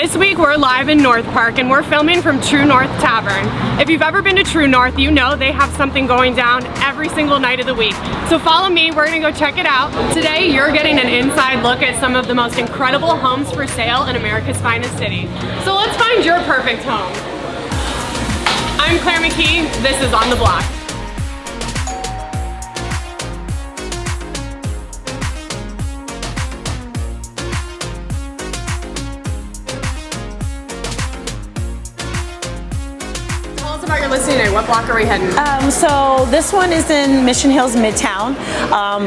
This week we're live in North Park and we're filming from True North Tavern. If you've ever been to True North, you know they have something going down every single night of the week. So follow me, we're gonna go check it out. Today you're getting an inside look at some of the most incredible homes for sale in America's finest city. So let's find your perfect home. I'm Clare McKee, this is On the Block. About your listing today. What block are we heading? So this one is in Mission Hills, Midtown.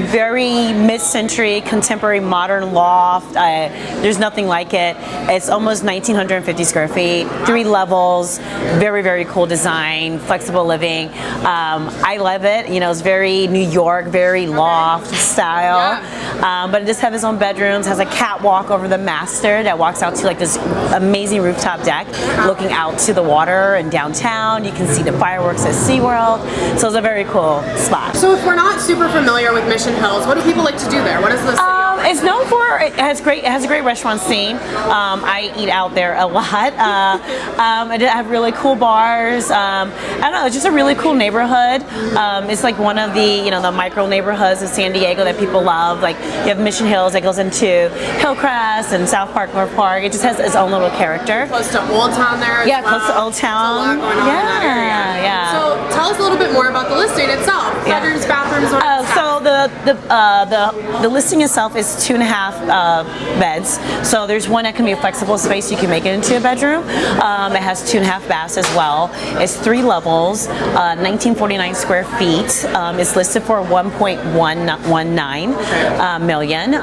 Very mid-century, contemporary, modern loft. There's nothing like it. It's almost 1,950 square feet, 3 levels, very, very cool design, flexible living. I love it. You know, it's very New York, very loft style. Yeah. But it does have its own bedrooms, has a catwalk over the master that walks out to like this amazing rooftop deck, looking out to the water and downtown. You can see the fireworks at SeaWorld, so it's a very cool spot. So if we're not super familiar with Mission Hills, what do people like to do there? What is the city? It's known for, it has a great restaurant scene. I eat out there a lot. It have really cool bars. I don't know, it's just a really cool neighborhood. It's like one of the, the micro neighborhoods of San Diego that people love. Like you have Mission Hills that goes into Hillcrest and South Park, North Park. It just has its own little character. Close to Old Town there as well. Close to Old Town. There's a lot going on in that area. Yeah. So tell us a little bit more about the listing itself. Bedrooms, bathrooms, what does it so the listing itself is 2.5 beds. So there's one that can be a flexible space. You can make it into a bedroom. It has 2.5 baths as well. It's 3 levels, 1949 square feet. It's listed for 1.119 million.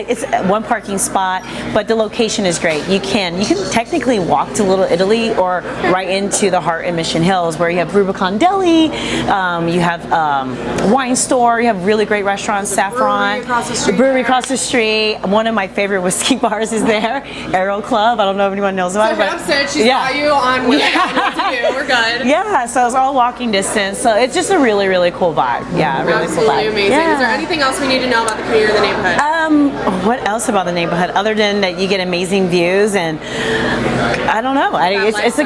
It's one parking spot, but the location is great. You can technically walk to Little Italy or right into the heart in Mission Hills, where you have Rubicon Deli, you have wine store, you have really great restaurants, Saffron, the brewery across the street. One of my favorite whiskey bars is there, Aero Club. I don't know if anyone knows about it. But she saw you on what to do. We're good. Yeah, so it's all walking distance. So it's just a really, really cool vibe. Yeah, really cool vibe. Absolutely amazing. Yeah. Is there anything else we need to know about the community or the neighborhood? What else about the neighborhood other than that you get amazing views and I don't know. It's a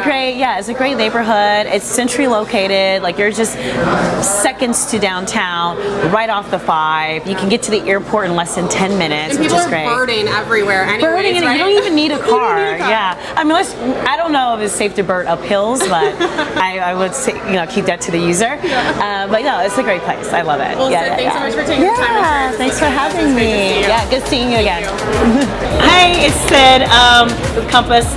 great neighborhood. It's centrally located. Like you're just seconds to downtown, right off the 5. You can get to the airport in less than 10 minutes, and which is great. People are birding everywhere anyways, birding, and right? you don't even need a car. Yeah. I mean, I don't know if it's safe to bird up hills, but I would say, keep that to the user. But no, it's a great place. I love it. Well, thanks so much for taking the time. Yeah, thanks for having me. Yeah, good seeing you again. Hi, it's Sid with Compass.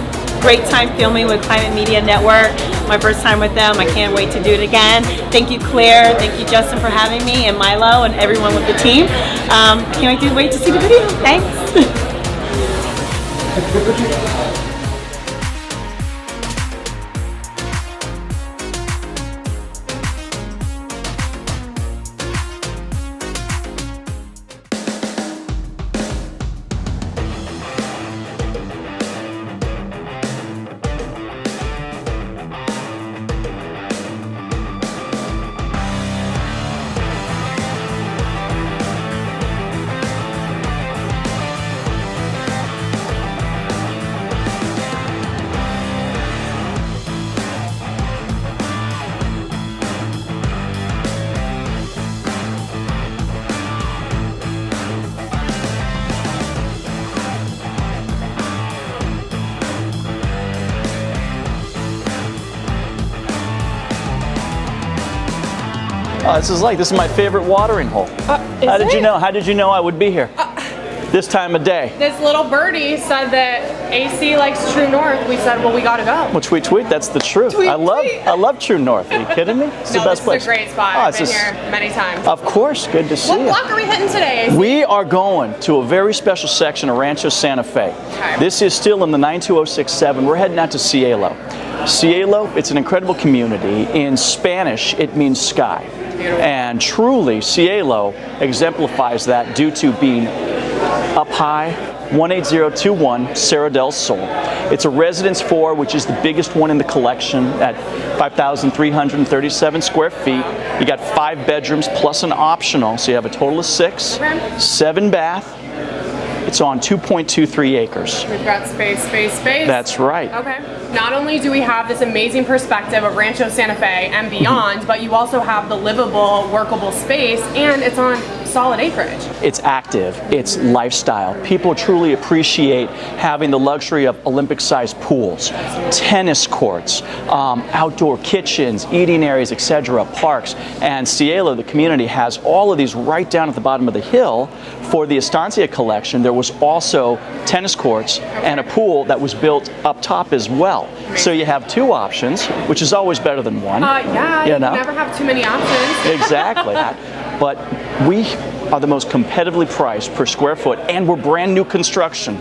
Great time filming with Climate Media Network. My first time with them. I can't wait to do it again. Thank you, Claire. Thank you, Justin, for having me, and Milo, and everyone with the team. Can't wait to see the video. Thanks. This is my favorite watering hole. How did you know? How did you know I would be here this time of day? This little birdie said that AC likes True North. We said, well, we gotta go. Well, tweet. That's the truth. I love True North. Are you kidding me? It's the best place. It's a great spot. I've been here many times. Of course, good to see you. What block are we hitting today? We are going to a very special section of Rancho Santa Fe. Okay. This is still in the 92067. We're heading out to Cielo. Cielo, it's an incredible community. In Spanish, it means sky. Beautiful. And truly, Cielo exemplifies that due to being up high, 18021 Cerro del Sol. It's a residence 4, which is the biggest one in the collection at 5,337 square feet. You got 5 bedrooms plus an optional, so you have a total of 6, 7 bath. It's on 2.23 acres. We've got space, space, space. That's right. Okay. Not only do we have this amazing perspective of Rancho Santa Fe and beyond, but you also have the livable, workable space, and it's on solid acreage. It's active, it's lifestyle. People truly appreciate having the luxury of Olympic-sized pools, tennis courts, outdoor kitchens, eating areas, etc., parks. And Cielo, the community, has all of these right down at the bottom of the hill. For the Estancia collection, there was also tennis courts and a pool that was built up top as well. So you have two options, which is always better than one. Yeah, you never have too many options. Exactly. But we are the most competitively priced per square foot, and we're brand new construction.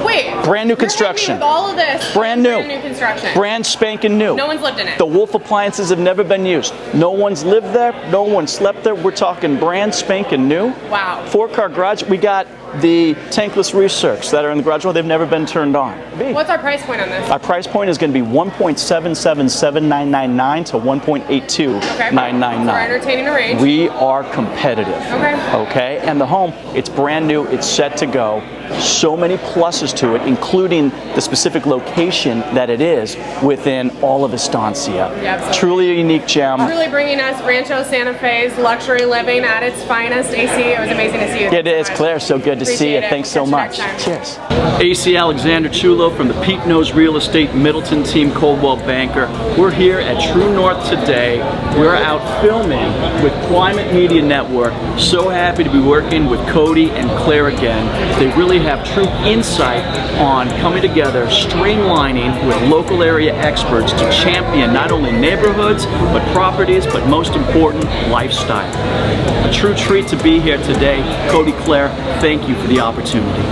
Wait, brand new construction. With all of this, brand new construction. Brand spanking new. No one's lived in it. The Wolf appliances have never been used. No one's lived there. No one slept there. We're talking brand spanking new. Wow. 4-car garage. We got the tankless recircs that are in the garage. Well, they've never been turned on. What's our price point on this? Our price point is going to be $1.777999 to $1.82999. We're entertaining a range. We are competitive. Okay. And the home, it's brand new. It's set to go. So many pluses to it, including the specific location that it is within all of Estancia. Yep. Truly a unique gem. Truly bringing us Rancho Santa Fe's luxury living at its finest. AC, it was amazing to see you. It is, Claire. So good to see you. Thanks so much. Cheers. AC Alexander Chulo from the Pete Knows Real Estate Middleton team, Coldwell Banker. We're here at True North today. We're out filming with Climate Media Network. So happy to be working with Cody and Claire again. They really have true insight on coming together, streamlining with local area experts to champion not only neighborhoods, but properties, but most important, lifestyle. A true treat to be here today. Cody, Claire, thank you for the opportunity.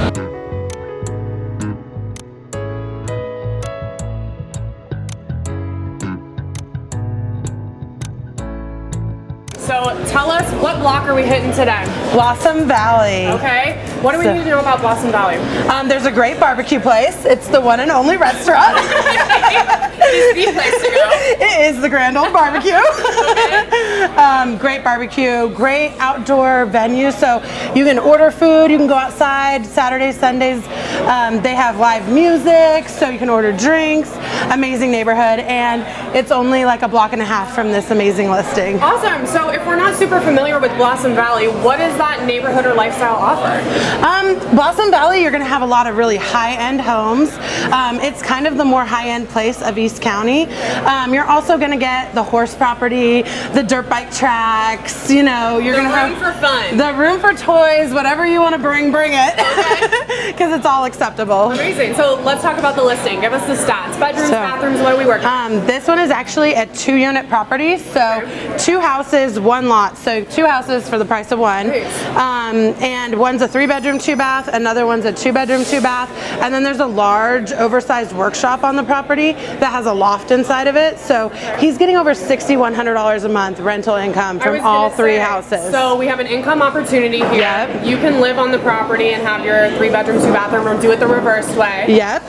So tell us, what block are we hitting today? Blossom Valley. Okay. What do we need to know about Blossom Valley? There's a great barbecue place. It's the one and only restaurant. It's the place to go. It is the Grand Old Barbecue. Great barbecue, great outdoor venue. So you can order food, you can go outside Saturdays, Sundays. They have live music, so you can order drinks. Amazing neighborhood, and it's only like a block and a half from this amazing listing. Awesome. So if we're not super familiar with Blossom Valley, what does that neighborhood or lifestyle offer? Blossom Valley, you're going to have a lot of really high-end homes. It's kind of the more high-end place of East County. You're also going to get the horse property, the dirt bike tracks. You know, you're going to have room for fun, the room for toys, whatever you want to bring it, because it's all acceptable. Amazing. So let's talk about the listing. Give us the stats. Bedrooms, bathrooms. What are we working? This one is actually a 2-unit property, so 2 houses, 1 lot. So 2 houses for the price of 1. And one's a 3-bedroom, 2-bath. Another one's a 2-bedroom, 2-bath. And then there's a large, oversized workshop on the property that has a loft inside of it. So he's getting over $6,100 a month rental income from all 3 houses. So we have an income opportunity here. Yep. You can live on the property and have your 3-bedroom, 2-bathroom, or do it the reverse way. Yep.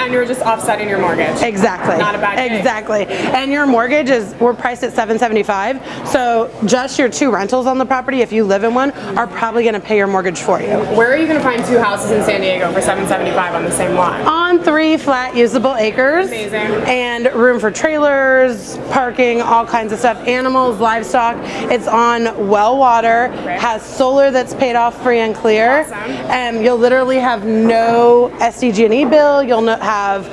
And you're just offsetting your mortgage. Exactly. Not a bad thing. Exactly. And your mortgage we're priced at $775. So just your 2 rentals on the property, if you live in one, are probably going to pay your mortgage for you. Where are you going to find 2 houses in San Diego for $775 on the same lot? On 3 flat usable acres. Amazing. And room for trailers, parking, all kinds of stuff, animals, livestock. It's on well water, has solar that's paid off free and clear. Awesome. You'll literally have no SDG&E bill, you'll have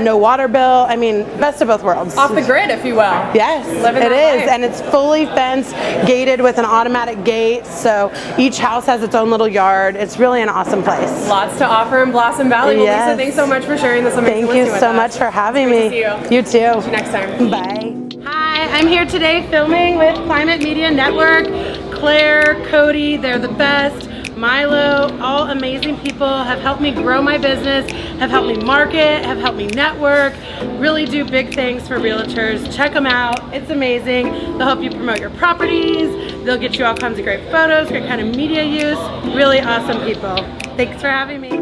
no water bill. I mean, best of both worlds. Off the grid, if you will. Yes, Living it that is, life. and it's fully fenced, gated with an automatic gate, so each house has its own little yard. It's really an awesome place. Lots to offer in Blossom Valley. Well, Yes. Lisa, thanks so much for sharing this amazing Thank you listing with so us. much for having Great me. to see you. You too. See you next time. Bye. Hi, I'm here today filming with Climate Media Network. Claire, Cody, they're the best. Milo, all amazing people, have helped me grow my business, have helped me market, have helped me network, really do big things for realtors. Check them out. It's amazing. They'll help you promote your properties. They'll get you all kinds of great photos, great kind of media use. Really awesome people. Thanks for having me.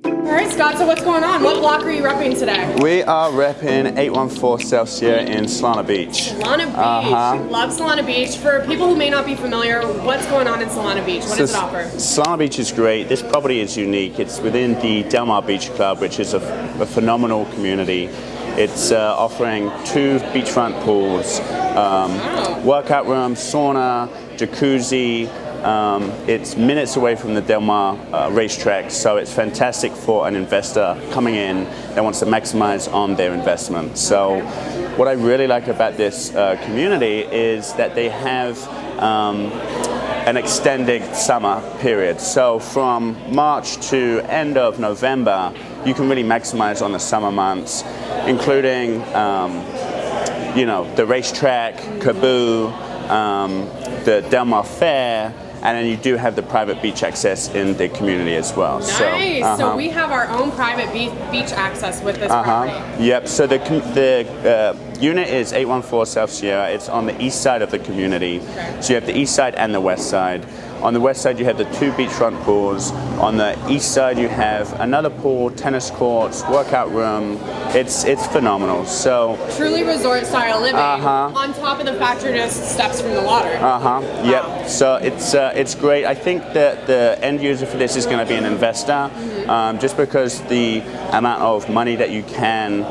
All right, Scott. So what's going on? What block are you repping today? We are repping 814 Celsius in Solana Beach. Solana Beach. Love Solana Beach. For people who may not be familiar, what's going on in Solana Beach? What does it offer? Solana Beach is great. This property is unique. It's within the Del Mar Beach Club, which is a phenomenal community. It's offering 2 beachfront pools, workout room, sauna, jacuzzi. It's minutes away from the Del Mar racetrack, so it's fantastic for an investor coming in that wants to maximize on their investment. So what I really like about this community is that they have an extended summer period. So from March to end of November, you can really maximize on the summer months, including the racetrack, Kaboo, the Del Mar Fair, and then you do have the private beach access in the community as well. Nice. So we have our own private beach access with this property. Yep. So the unit is 814 South Sierra. It's on the east side of the community. Okay. So you have the east side and the west side. On the west side, you have the 2 beachfront pools. On the east side, you have another pool, tennis courts, workout room. It's phenomenal. So truly resort-style living. On top of the fact you're just steps from the water. Yep. Wow. So it's great. I think that the end user for this is going to be an investor, just because the amount of money that you can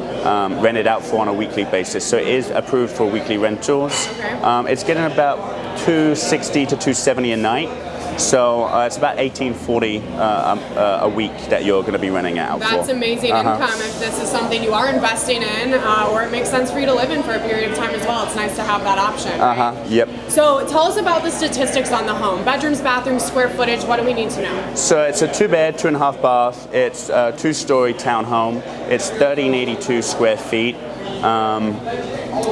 rent it out for on a weekly basis. So it is approved for weekly rentals. Okay. It's getting about $260 to $270 a night. So it's about $1840 a week that you're going to be renting out for. That's amazing income if this is something you are investing in, or it makes sense for you to live in for a period of time as well. It's nice to have that option. Right? Yep. So tell us about the statistics on the home. Bedrooms, bathrooms, square footage, what do we need to know? So it's a 2-bed, 2.5 bath. It's a 2-story townhome. It's 1,382 square feet.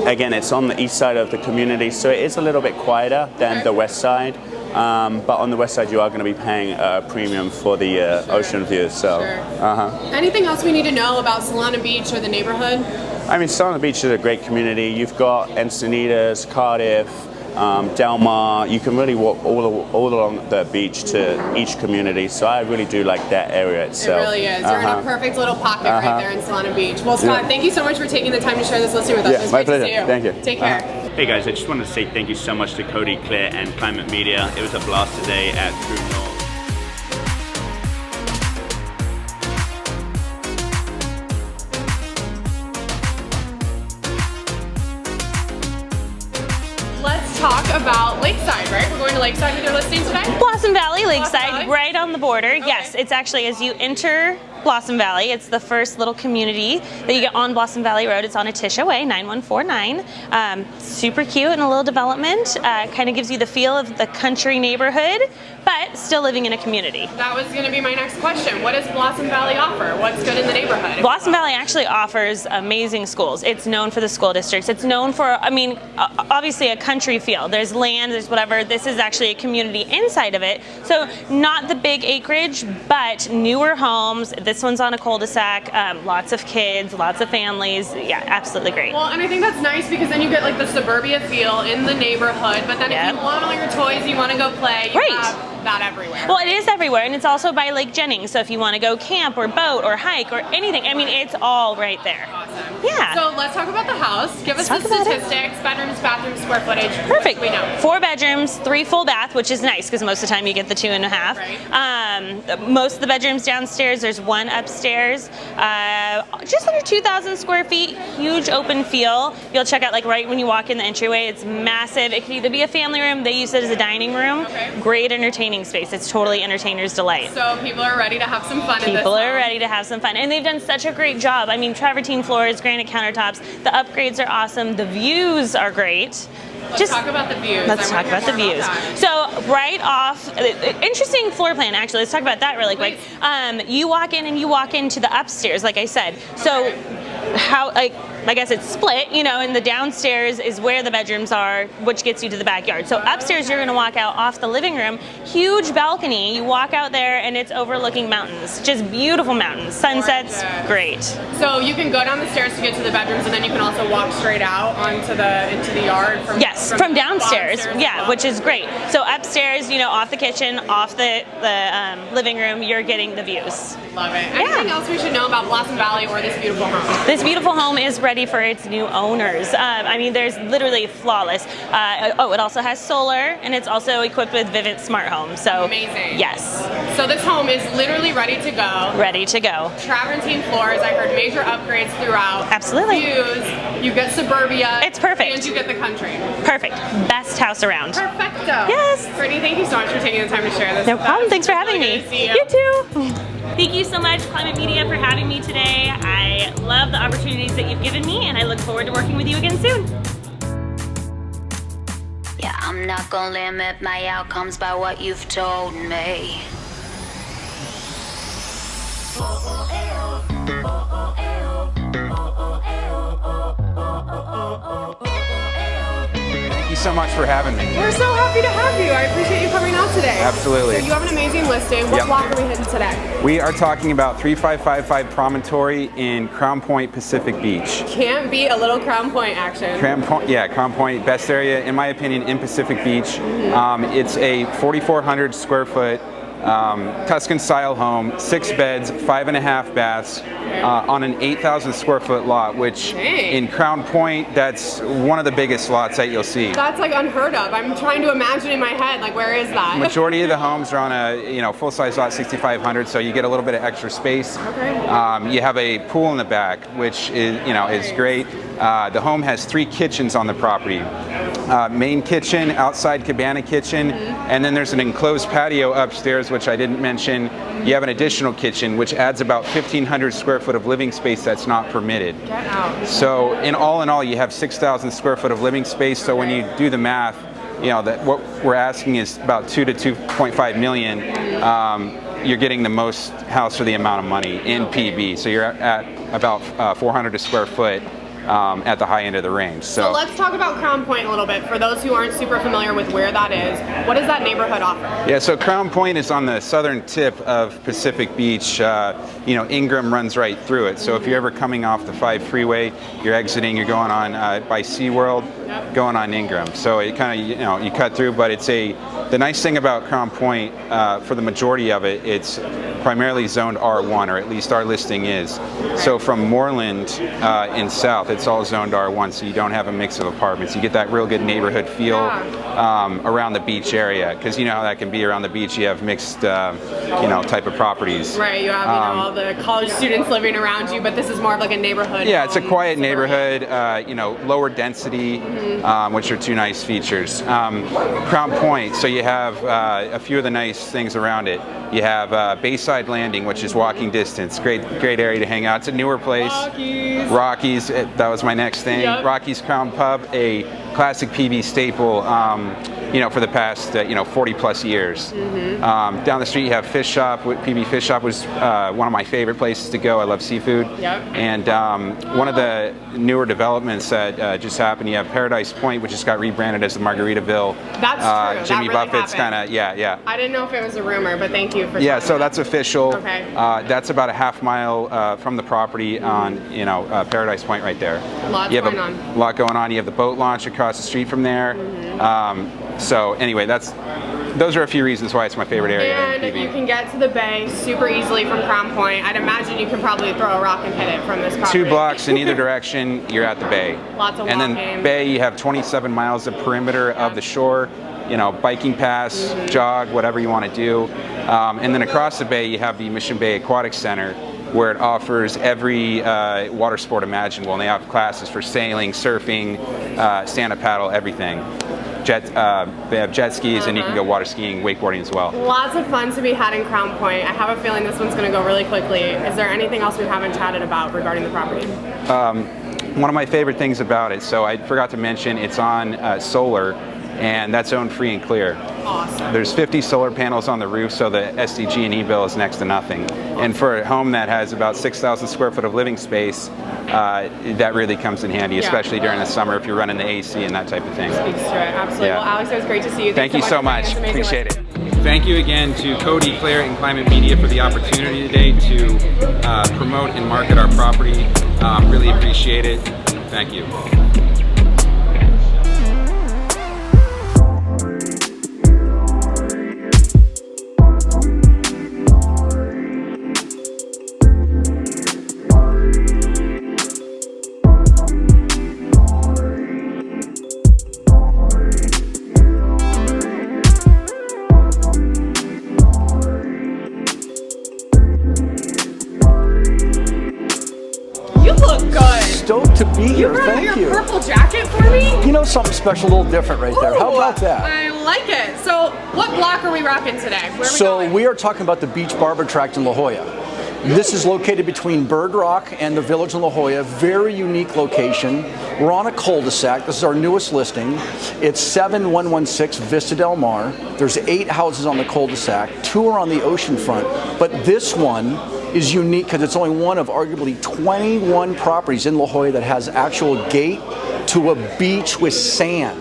Again, it's on the east side of the community, so it is a little bit quieter than the west side. But on the west side, you are going to be paying a premium for the ocean view. So, Anything else we need to know about Solana Beach or the neighborhood? I mean, Solana Beach is a great community. You've got Encinitas, Cardiff, Del Mar. You can really walk all along the beach to each community. So I really do like that area itself. It really is. You're in a perfect little pocket right there in Solana Beach. Well, Scott, thank you so much for taking the time to share this listing with us. Yeah, my pleasure. Thank you. Take care. Hey guys, I just wanted to say thank you so much to Cody, Claire, and Climate Media. It was a blast today at True North. Let's talk about Lakeside, right? We're going to Lakeside with your listing today? Blossom Valley, Lakeside, Valley? right on the border. Okay. Yes, it's actually as you enter Blossom Valley, it's the first little community that you get on Blossom Valley Road. It's on Atisha Way, 9149. Super cute and a little development. Kind of gives you the feel of the country neighborhood, but still living in a community. That was going to be my next question. What does Blossom Valley offer? What's good in the neighborhood? Blossom Valley actually offers amazing schools. It's known for the school districts. It's known for, I mean, obviously a country feel. There's land, there's whatever. This is actually a community inside of it. So not the big acreage, but newer homes. This one's on a cul-de-sac, lots of kids, lots of families. Yeah, absolutely great. Well, and I think that's nice because then you get like the suburbia feel in the neighborhood, but then if you want all your toys, you want to go play, you have that everywhere. Well, it is everywhere, and it's also by Lake Jennings, so if you want to go camp or boat or hike or anything, I mean, it's all right there. Awesome. Yeah. So let's talk about the house. Give us the statistics, bedrooms, bathrooms, square footage. Perfect. We know. 4 bedrooms, 3 full bath, which is nice because most of the time you get the 2.5. Right. Most of the bedrooms downstairs, there's 1 upstairs. Just under 2,000 square feet, huge open feel. You'll check out like right when you walk in the entryway, it's massive. It could either be a family room, they use it as a dining room, great entertaining space. It's totally entertainer's delight. So people are ready to have some fun in this People are home. ready to have some fun. And they've done such a great job. I mean, travertine floors, granite countertops, the upgrades are awesome, the views are great. Let's talk about the views. Let's talk about the views. So right off, interesting floor plan actually. Let's talk about that really quick. You walk in and you walk into the upstairs, like I said. So how, I guess it's split, you know, and the downstairs is where the bedrooms are, which gets you to the backyard. So upstairs, you're going to walk out off the living room. huge balcony. You walk out there and it's overlooking mountains. Just beautiful mountains. Sunsets, great. So you can go down the stairs to get to the bedrooms, and then you can also walk straight out into the yard from from downstairs. Yeah, which is great. So upstairs, you know, off the kitchen, off the living room, you're getting the views. Love it. Anything else we should know about Blossom Valley or this beautiful home? This beautiful home is ready for its new owners. I mean, there's literally flawless. It also has solar, and it's also equipped with Vivint Smart Home. So amazing. Yes. So this home is literally ready to go. Ready to go. Travertine floors. I heard major upgrades throughout. Absolutely. Views. You get suburbia. It's perfect. And you get the country. Perfect. Best house around. Perfecto. Yes. Brittany, thank you so much for taking the time to share this. No problem. Thanks for having me. Good to see you. You too. Thank you so much, Climate Media, for having me today. I love the opportunities that you've given me, and I look forward to working with you again soon. Yeah, I'm not gonna limit my outcomes by what you've told me. Thank you so much for having me. We're so happy to have you. I appreciate you coming out today. Absolutely. So you have an amazing listing. What Yep. block are we hitting today? We are talking about 3555 Promontory in Crown Point, Pacific Beach. Can't beat a little Crown Point action. Crown Point, best area in my opinion in Pacific Beach. It's a 4,400 square foot Tuscan style home, 6 beds, 5.5 baths, on an 8,000 square foot lot, which in Crown Point, that's one of the biggest lots that you'll see. That's like unheard of. I'm trying to imagine in my head, like, where is that? Majority of the homes are on a full size lot, 6,500, so you get a little bit of extra space. Okay. You have a pool in the back, which is great. The home has 3 kitchens on the property. Main kitchen, outside cabana kitchen, and then there's an enclosed patio upstairs, which I didn't mention. You have an additional kitchen, which adds about 1,500 square foot of living space that's not permitted. Get out. So in all, you have 6,000 square foot of living space. So when you do the math, that what we're asking is about 2 to 2.5 million. You're getting the most house for the amount of money in PB. So you're at about 400 a square foot. At the high end of the range. So let's talk about Crown Point a little bit. For those who aren't super familiar with where that is, what does that neighborhood offer? Yeah, so Crown Point is on the southern tip of Pacific Beach. Ingram runs right through it. So if you're ever coming off the 5 freeway, you're exiting, you're going on by SeaWorld, going on Ingram. So it kind of, you cut through, but the nice thing about Crown Point, for the majority of it, it's primarily zoned R1, or at least our listing is. So from Moreland in south, it's all zoned R1, so you don't have a mix of apartments. You get that real good neighborhood feel around the beach area, because you know how that can be around the beach. You have mixed, type of properties. Right, you have all the college students living around you, but this is more of like a neighborhood. Yeah, it's a quiet neighborhood, lower density, which are 2 nice features. Crown Point, so you have a few of the nice things around it. You have Bayside Landing, which is walking distance. Great area to hang out. It's a newer place. Rockies, that was my next thing. Yep. Rockies Crown Pub, a classic PB staple, for the past 40 plus years. Down the street you have Fish Shop. PB Fish Shop was one of my favorite places to go. I love seafood. Yep. And one of the newer developments that just happened, you have Paradise Point, which just got rebranded as the Margaritaville. That's true. Jimmy that really Buffett's kind of, yeah. I didn't know if it was a rumor, but thank you for Yeah, so that's official. Okay. That's about a half mile from the property on, Paradise Point right there. Lots you have going on. a lot going on. You have the boat launch across the street from there. So anyway, those are a few reasons why it's my favorite area. And you can get to the bay super easily from Crown Point. I'd imagine you can probably throw a rock and hit it from this property. 2 blocks in either direction, you're at the bay. Lots of And walking. then bay, you have 27 miles of perimeter of the shore. Biking pass, jog, whatever you want to do. And then across the bay, you have the Mission Bay Aquatic Center, where it offers every water sport imaginable. And they have classes for sailing, surfing, stand-up paddle, everything. They have jet skis, and you can go water skiing, wakeboarding as well. Lots of fun to be had in Crown Point. I have a feeling this one's going to go really quickly. Is there anything else we haven't chatted about regarding the property? One of my favorite things about it, so I forgot to mention, it's on solar. and that's owned free and clear. Awesome. There's 50 solar panels on the roof, so the SDG&E bill is next to nothing. And for a home that has about 6,000 square foot of living space, that really comes in handy, especially during the summer if you're running the AC and that type of thing. Speaks to it, absolutely. Yeah. Well, Alex, it was great to see you. Thank you so much. For bringing us amazing Appreciate it. listings. Thank you again to Cody, Clare, and Climate Media for the opportunity today to promote and market our property. Really appreciate it. Thank you. Stoked to be here. Thank Your you. purple jacket for me? You know, something special, a little different right there. How about that? I like it. So, what block are we rocking today? Where are we going? We are talking about the Beach Barber Tract in La Jolla. This is located between Bird Rock and the Village in La Jolla. Very unique location. We're on a cul-de-sac. This is our newest listing. It's 7116 Vista Del Mar. There's 8 houses on the cul-de-sac. 2 are on the ocean front, but this one is unique because it's only one of arguably 21 properties in La Jolla that has actual gate to a beach with sand.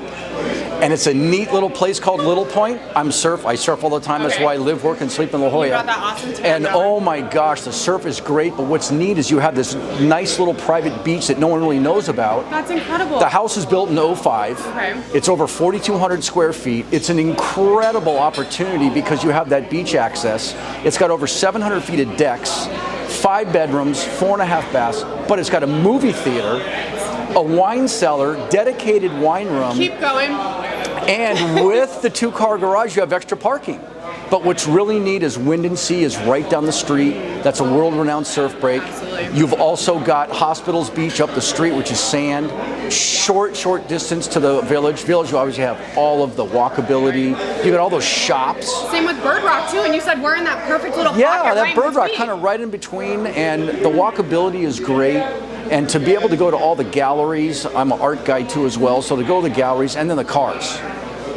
And it's a neat little place called Little Point. I surf all the time. That's why I live, work, and sleep in La Jolla. You got that awesome tan And going. oh my gosh, the surf is great, but what's neat is you have this nice little private beach that no one really knows about. That's incredible. The house is built in 05. Okay. It's over 4,200 square feet. It's an incredible opportunity because you have that beach access. It's got over 700 feet of decks, 5 bedrooms, 4.5 baths, but it's got a movie theater, a wine cellar, dedicated wine room. Keep going. And with the 2-car garage, you have extra parking. But what's really neat is Wind and Sea is right down the street. That's a world-renowned surf break. Absolutely. You've also got Hospitals Beach up the street, which is sand. Short distance to the Village. Village, you obviously have all of the walkability. You got all those shops. Same with Bird Rock too, and you said we're in that perfect little Yeah, pocket that right Bird Rock between. kind of right in between, and the walkability is great. And to be able to go to all the galleries, I'm an art guy too as well, so to go to the galleries and then the cars.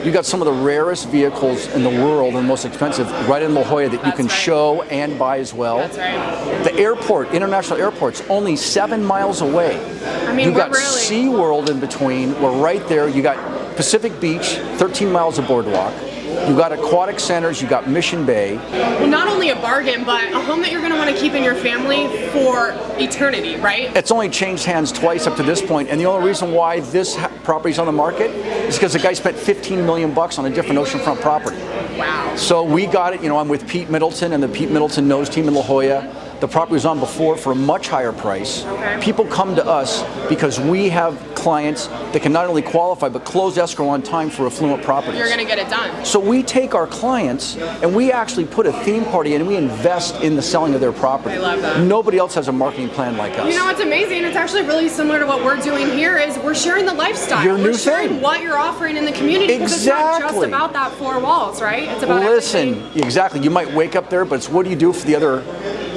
You got some of the rarest vehicles in the world and most expensive right in La Jolla that you can show and buy as well. That's right. The airport, international airport's only 7 miles away. I mean, You got we're really... SeaWorld in between. We're right there. You got Pacific Beach, 13 miles of boardwalk. You got aquatic centers, you got Mission Bay. Well, not only a bargain, but a home that you're going to want to keep in your family for eternity, right? It's only changed hands twice up to this point, and the only reason why this property's on the market is because the guy spent $15 million on a different oceanfront property. Wow. So we got it, I'm with Pete Middleton and the Pete Middleton Nose team in La Jolla. The property was on before for a much higher price. Okay. People come to us because we have clients that can not only qualify but close escrow on time for affluent properties. You're going to get it done. So we take our clients and we actually put a theme party in and we invest in the selling of their property. I love that. Nobody else has a marketing plan like us. You know what's amazing? It's actually really similar to what we're doing here. Is we're sharing the lifestyle. Your new we're sharing thing. what you're offering in the community. Because it's not just Exactly. about that 4 walls, right? It's about Listen, everything. exactly. You might wake up there, but it's what do you do for the other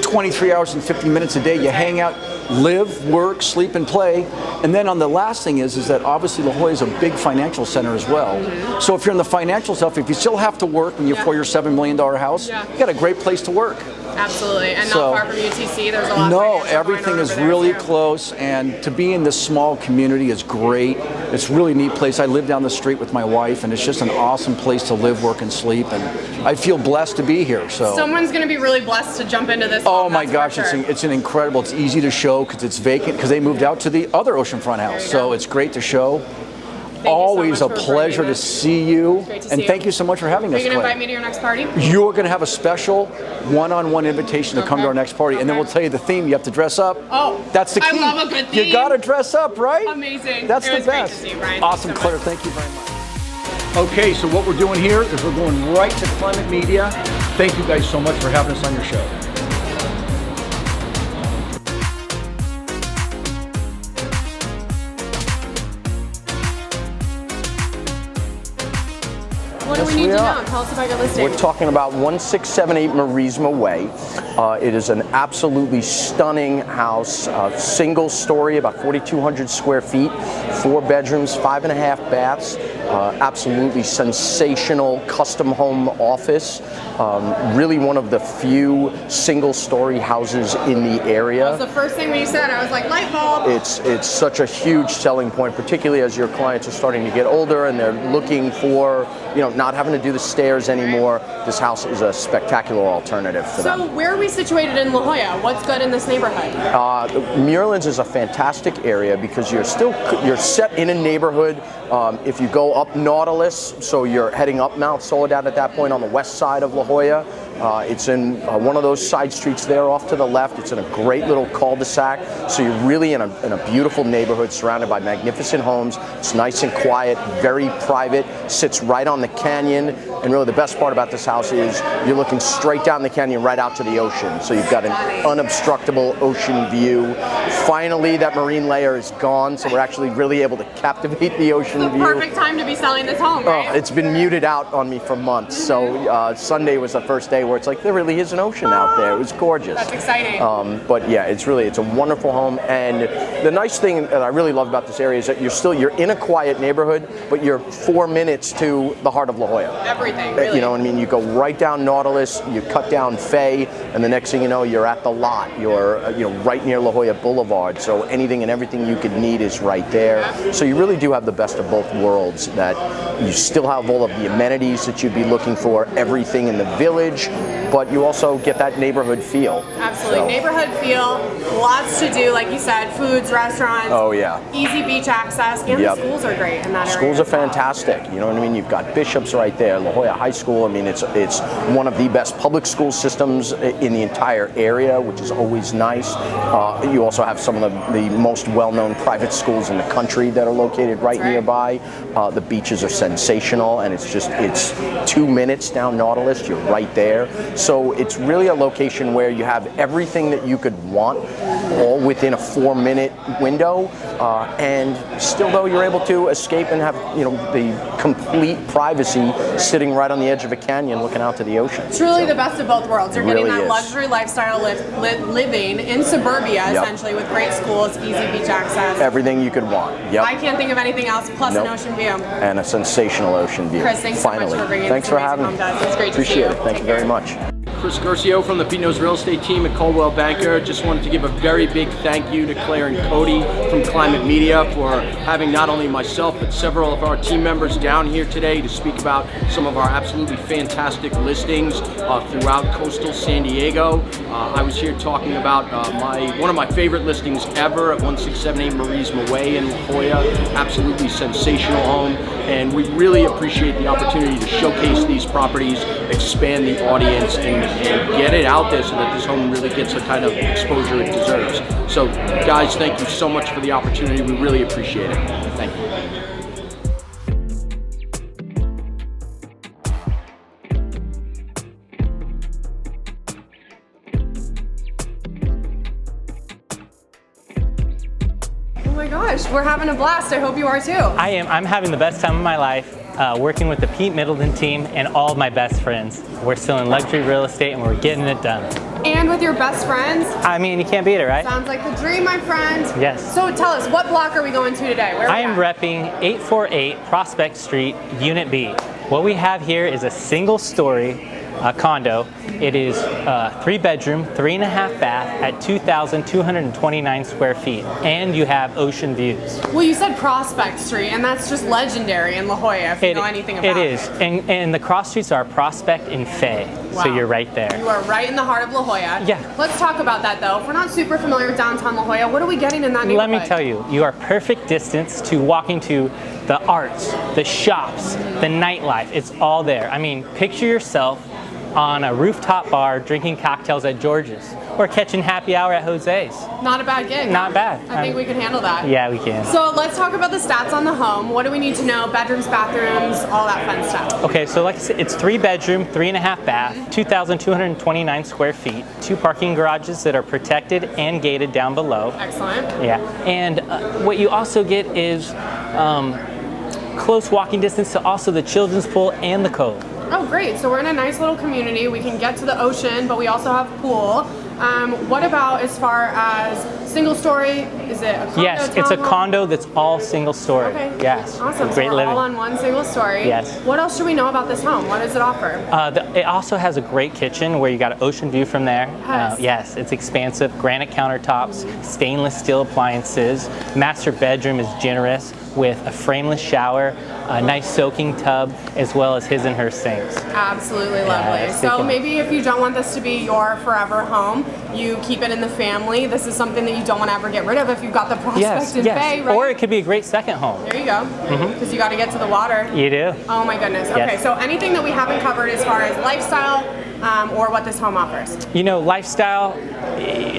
23 hours and 50 minutes a day? You hang out, live, work, sleep, and play. And then on the last thing is that obviously La Jolla is a big financial center as well. Mm-hmm. So if you're in the financial stuff, if you still have to work when you're for your $7 million house, you got a great place to work. Absolutely, and So- not far from UTC. There's a lot. No, of financial everything going on is over there, really too. close, and to be in this small community is great. It's a really neat place. I live down the street with my wife, and it's just an awesome place to live, work, and sleep. And I feel blessed to be here. So. Someone's going to be really blessed to jump into this. Oh home, my that's gosh, for sure. it's an incredible. It's easy to show because it's vacant because they moved out to the other oceanfront house. So it's great to show. Always so a much for pleasure bringing to this. see you, Great to and see thank you. you so much for having Are us. you going to Claire. invite me to your next party? You're going to have a special one-on-one invitation to come to our next party, and then we'll tell you the theme. You have to dress up. Oh, That's the I key. love a good theme. You got to dress up, right? Amazing. That's It the was great best. to see you, Brian. Awesome, Thank you so Claire. much. Thank you very much. Okay, so what we're doing here is we're going right to Climate Media. Thank you guys so much for having us on your show. What do we need to know? Tell us about your listing. We're talking about 1678 Marisma Way. It is an absolutely stunning house, single story, about 4,200 square feet, 4 bedrooms, 5.5 baths. absolutely sensational custom home office. Really one of the few single-story houses in the area. That was the first thing when you said, I was like, light bulb. It's such a huge selling point, particularly as your clients are starting to get older and they're looking for, not having to do the stairs anymore. This house is a spectacular alternative for them. So where are we situated in La Jolla? What's good in this neighborhood? Muirlands is a fantastic area because you're set in a neighborhood. If you go up Nautilus, so you're heading up Mount Soledad at that point on the west side of La Jolla. It's in one of those side streets there off to the left. It's in a great little cul-de-sac. So you're really in a beautiful neighborhood surrounded by magnificent homes. It's nice and quiet, very private, sits right on the canyon. And really the best part about this house is you're looking straight down the canyon right out to the ocean. So you've got an unobstructable ocean view. Finally, that marine layer is gone, so we're actually really able to captivate the ocean view. Perfect time to be selling this home, right? It's been muted out on me for months. So Sunday was the first day where it's like there really is an ocean out there. It was gorgeous. That's exciting. But yeah, it's a wonderful home. And the nice thing that I really love about this area is that you're in a quiet neighborhood, but you're 4 minutes to the heart of La Jolla. Everything, really. You know what I mean? You go right down Nautilus, you cut down Fay, and the next thing you know, you're at the lot. You're right near La Jolla Boulevard. So anything and everything you could need is right there. So you really do have the best of both worlds. That you still have all of the amenities that you'd be looking for, everything in the village, but you also get that neighborhood feel. Absolutely, neighborhood feel, lots to do, like you said, foods, restaurants. Oh yeah. Easy beach access, and the schools are great in that area. Schools are fantastic. You know what I mean? You've got Bishop's right there, La Jolla High School. I mean, it's one of the best public school systems in the entire area, which is always nice. You also have some of the most well-known private schools in the country that are located right nearby. The beaches are sensational, and it's 2 minutes down Nautilus. You're right there. So it's really a location where you have everything that you could want, all within a 4-minute window, and still though you're able to escape and have the complete privacy sitting right on the edge of a canyon looking out to the ocean. It's really the best of both worlds. You're getting really that luxury lifestyle living in suburbia, essentially, with great schools, easy beach access. Everything you could want. Yep. I can't think of anything else, plus an ocean view. And a sensational ocean view. Chris, thanks so much for bringing Thanks for having me. It's great to see you. Appreciate it. Thank you very much. Chris Garcio from the Pete Knows Real Estate team at Coldwell Banker. Just wanted to give a very big thank you to Claire and Cody from Climate Media for having not only myself but several of our team members down here today to speak about some of our absolutely fantastic listings throughout coastal San Diego. I was here talking about one of my favorite listings ever at 1678 Marisma Way in La Jolla. Absolutely sensational home, and we really appreciate the opportunity to showcase these properties, expand the audience, and get it out there so that this home really gets the kind of exposure it deserves. So guys, thank you so much for the opportunity. We really appreciate it. Thank you. Oh my gosh, we're having a blast. I hope you are too. I am. I'm having the best time of my life working with the Pete Middleton team and all of my best friends. We're still in luxury real estate and we're getting it done. And with your best friends? I mean, you can't beat it, right? Sounds like the dream, my friend. Yes. So tell us, what block are we going to today? Where are I am repping 848 Prospect Street, Unit B. What we have here is a single-story condo. It is 3-bedroom, 3.5 bath at 2,229 square feet, and you have ocean views. Well, you said Prospect Street, and that's just legendary in La Jolla, if you know anything about it. It is, and the cross streets are Prospect and Fay, so you're right there. You are right in the heart of La Jolla. Yeah. Let's talk about that, though. If we're not super familiar with downtown La Jolla, what are we getting in that neighborhood? Let me tell you, you are perfect distance to walking to the arts, the shops, the nightlife. It's all there. I mean, picture yourself on a rooftop bar drinking cocktails at George's or catching happy hour at Jose's. Not a bad gig. Not bad. I think we can handle that. Yeah, we can. So let's talk about the stats on the home. What do we need to know? Bedrooms, bathrooms, all that fun stuff. Okay, so like I said, it's 3-bedroom, 3.5 bath, 2,229 square feet, 2 parking garages that are protected and gated down below. Excellent. Yeah, and what you also get is close walking distance to also the children's pool and the cove. Oh, great. So we're in a nice little community. We can get to the ocean, but we also have pool. What about as far as single story? Is it a condo? Yes, it's a townhome? condo that's all single story. Okay. Yes. Awesome. Great so we're living. all on one single story. Yes. What else should we know about this home? What does it offer? It also has a great kitchen where you got an ocean view from there. Yes. Yes, it's expansive. Granite countertops, stainless steel appliances. Master bedroom is generous with a frameless shower, a nice soaking tub, as well as his and her sinks. Absolutely lovely. Yes, So maybe if you don't want this to be your forever home, you keep it in the family. This is something that you don't want to ever get rid of if you've got the prospect in Bay, right? Or it could be a great second home. There you go. Because you got to get to the water. You do. Oh my goodness. Okay, Yes. so anything that we haven't covered as far as lifestyle or what this home offers? You know, lifestyle,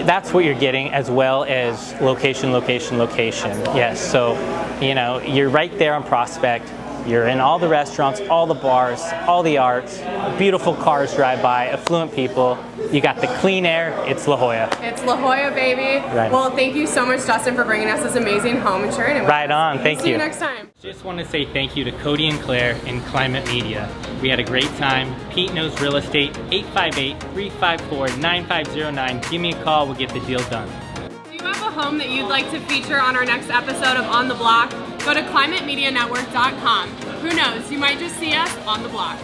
that's what you're getting, as well as location, location, location. Yes, so, you know, you're right there on Prospect. You're in all the restaurants, all the bars, all the arts, beautiful cars drive by, affluent people. You got the clean air, it's La Jolla. It's La Jolla, baby. Right. Well, thank you so much, Justin, for bringing us this amazing home and sharing it with us. Right on, thank See you. you next time. Just want to say thank you to Cody and Claire in Climate Media. We had a great time. Pete knows real estate, 858-354-9509. Give me a call, we'll get the deal done. Do you have a home that you'd like to feature on our next episode of On the Block? Go to climatemedianetwork.com. Who knows, you might just see us on the block.